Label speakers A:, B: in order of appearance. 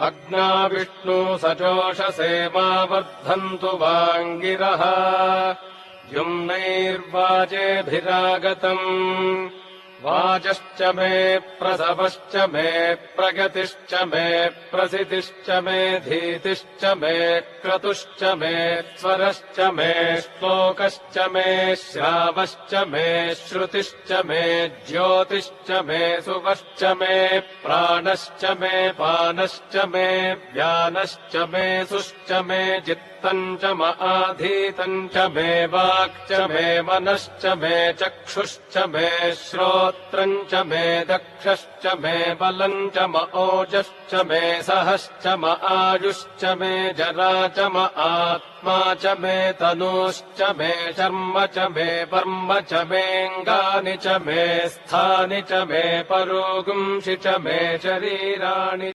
A: अग्ना विष्णु सचोषसे मा वर्धन्तु वाङ्गिरः युम्नैर्वाजेभिरागतम् वाजश्च मे प्रसवश्च मे प्रगतिश्च मे प्रसितिश्च मे धीतिश्च मे क्रतुश्च मे स्वरश्च मे श्लोकश्च मे श्रावश्च मे श्रुतिश्च मे ज्योतिश्च मे सुवश्च मे प्राणश्च मे पानश्च मे व्यानश्च मे सुश्च मे चित्तम् च आधीतम् च मे वाक्च मे मनश्च मे चक्षुश्च मे श्रोत्रम् च मे दक्षश्च मे बलम् च ओजश्च मे सहश्च आयुश्च मे जरा च आत्मा च मे तनूश्च मे शर्म च मे वर्म च मेऽङ्गानि च मे स्थानि च मे परोगुंषि च मे शरीराणि